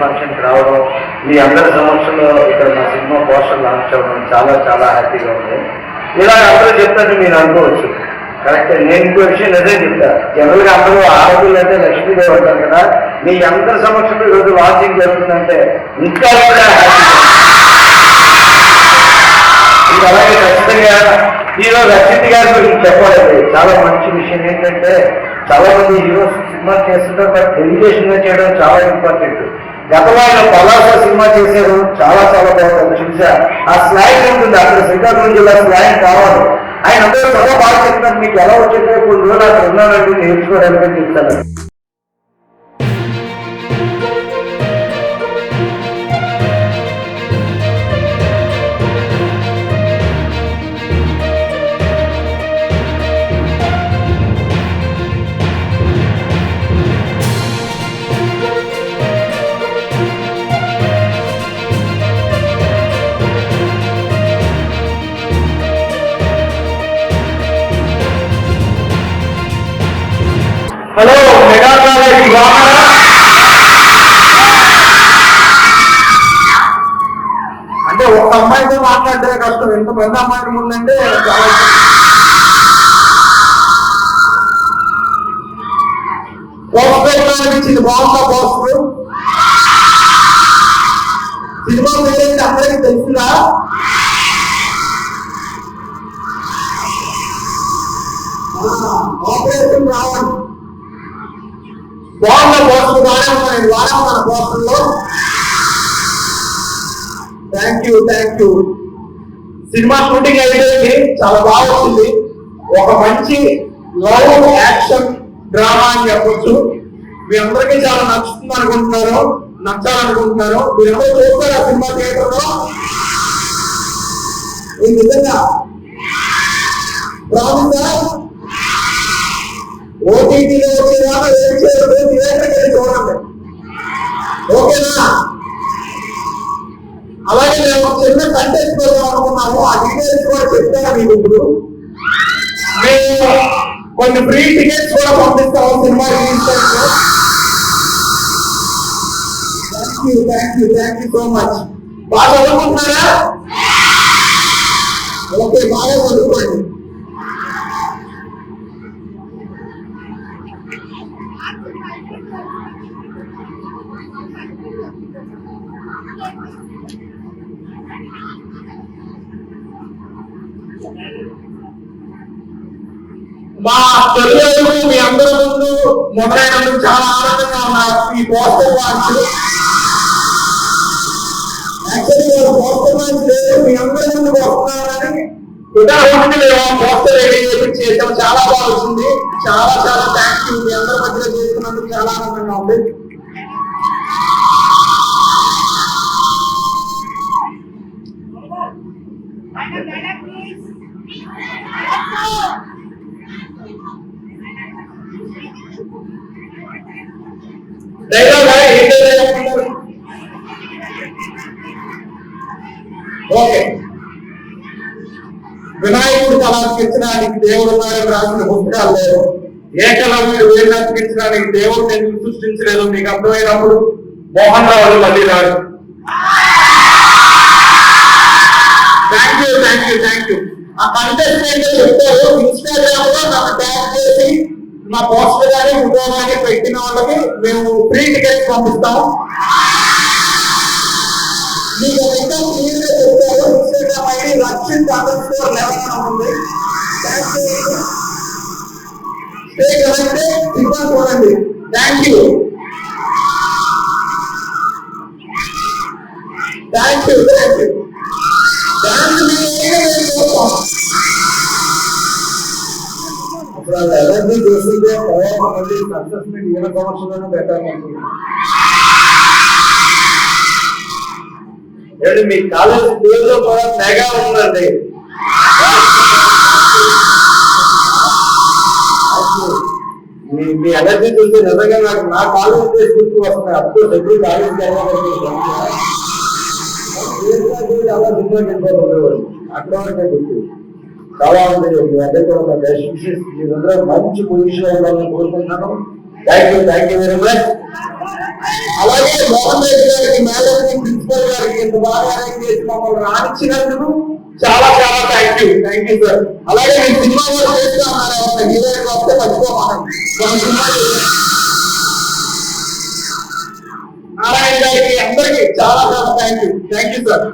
ఫంక్షన్కి రావడం, మీ అందరి సమక్షంలో ఇక్కడ మా సినిమా పోస్టర్ లాంచ్ అవ్వడం చాలా చాలా హ్యాపీగా ఉంది. ఇలా అందరూ చెప్తారని మీరు అనుకోవచ్చు, కరెక్టే. నేను ఇంకో విషయం అదే చెప్తా. జనరల్గా అందరూ ఆడపిల్లలు అంటే లక్ష్మీదేవి అంటారు కదా, మీ అందరి సమక్షంలో ఈరోజు లాంచింగ్ జరుగుతుందంటే ఇంకా కూడా హ్యాపీ. అలాగే ఖచ్చితంగా హీరో రచిత్ గారి గురించి చెప్పాలండి. చాలా మంచి విషయం ఏంటంటే, చాలా మంది హీరోస్ సినిమా చేస్తుంటారు, బట్ డెడికేషన్ గా చేయడం చాలా ఇంపార్టెంట్. గతంలో ఆయన పలాస సినిమా చేశారు, చాలా చాలా బాగుంటుంది. చూసా ఆ స్లాంగ్ ఉంటుంది, అక్కడ శ్రీకాకుళం జిల్లా స్లాంగ్ కావాలి. ఆయన అందరూ చాలా బాగా చెప్తున్నారు. మీకు ఎలా వచ్చిందో కొన్ని రోజులు అక్కడ ఉన్నానంటే నేర్చుకోవడానికి చెప్తాను. హలో, మెగా కాలేజీ అంటే ఒక అమ్మాయితో మాట్లాడితే కష్టం, ఎంతమంది అమ్మాయిలు ముందంటే అనిపించింది. బాగుందా పోస్టర్? సినిమా పేరేంటి అందరికీ తెలిసిందా? ఆపరేషన్ రావణ్. బాగుందా పోస్టర్? బాగానే ఉన్నాను, బాగానే ఉన్నాను పోస్టర్ లో. Thank you. సినిమా షూటింగ్ అయిపోయింది, చాలా బాగా వచ్చింది. ఒక మంచి లవ్ యాక్షన్ డ్రామా అని చెప్పొచ్చు. మీ అందరికీ చాలా నచ్చాలనుకుంటున్నారు. మీరు ఎవరు చూస్తారు ఆ సినిమా థియేటర్ లో? ఈ నిజంగా ఓటీటీలో వచ్చేదాకా ఏం చేయలేదు, థియేటర్కి వెళ్ళి చూడండి, ఓకేనా? అలాగే మేము చిన్న కంటెంట్ కోసం అనుకున్నాము, ఆ డీటెయిల్స్ కూడా చెప్తాను మీకు. ఇప్పుడు మేము కొన్ని ఫ్రీ టికెట్స్ కూడా పంపిస్తాము సినిమా రిలీజ్ టైంలో. Thank you so much. బాగా చదువుకుంటున్నారా? ఓకే, బాగా చదువుకోండి. మా తల్లిదండ్రులు మీ అందరి ముందు మొదలైనందుకు చాలా ఆనందంగా ఉన్నారు. ఈ పోస్టర్ లాంచ్ పోస్టర్ లాంచ్ లేదు, మీ అందరి ముందుకు వస్తున్నారని పోస్టర్ రెడీ చేసాం. చాలా బాగా వచ్చింది. చాలా థ్యాంక్ యూ. మీ అందరి మధ్యలో చేస్తున్నందుకు చాలా ఆనందంగా ఉంది. ఓకే, వినాయకుడు కళాత్మించడానికి దేవుడు ఉన్నాడని రాసిన పుస్తకాలు లేవు. ఏకలవ్యుడు వీళ్ళించడానికి దేవుడు నేను సృష్టించలేదు. మీకు అర్థమైనప్పుడు మోహన్ రావు మళ్ళీ రాడు. Thank you. ఆ కంటెస్ట్ ఏంటో చెప్తారు. ఇన్స్టాగ్రామ్ లో నాకు ట్యాగ్ చేసి మా పోస్టర్ గానీ ఇంకో కానీ పెట్టిన వాళ్ళకి మేము ఫ్రీ టికెట్స్ పంపిస్తాము. మీకు ఇంకా క్లియర్ గా చెప్తారు. ఇన్స్టాగ్రామ్ ఐడి రక్షిత్_11 ఉంది. సినిమా చూడండి. Thank you. ఇప్పుడు ఎనర్జీ చేస్తుంటే తర్వాత మళ్ళీ సక్సెస్ మీట్ ఈయన సంవత్సరంలో పెట్టాలనుకుంటున్నాను. మీ కాలేజ్ పేరులో కూడా మెగా ఉందండి. మీ ఎనర్జీ చూస్తే నిజంగా నాకు నా కాలేజ్ ప్లేస్ గుర్తు వస్తున్నాయి. అప్పుడు ఎప్పుడు కాలేజ్ చాలా సినిమా ఉండేవాడు. అక్కడ వరకే గుర్తు చాలా ఉంది. మీ అందరూ కూడా బెస్ట్ విషెస్. మీరందరూ మంచి పొజిషన్ ఉండాలని కోరుకుంటున్నాను. Thank you very much. అలాగే మోహన్ రెడ్డి గారికి, మేనేజింగ్ ప్రిన్సిపల్ గారికి ఇంత బాగా అరేంజ్ చేసి మమ్మల్ని రాణించినందుకు చాలా థ్యాంక్ యూ సార్. అలాగే మీ సినిమా కూడా చేస్తూ ఉన్నారు. హీరోయిన్ వస్తే మర్చిపోమాను. నారాయణ గారికి అందరికీ చాలా థ్యాంక్ యూ సార్.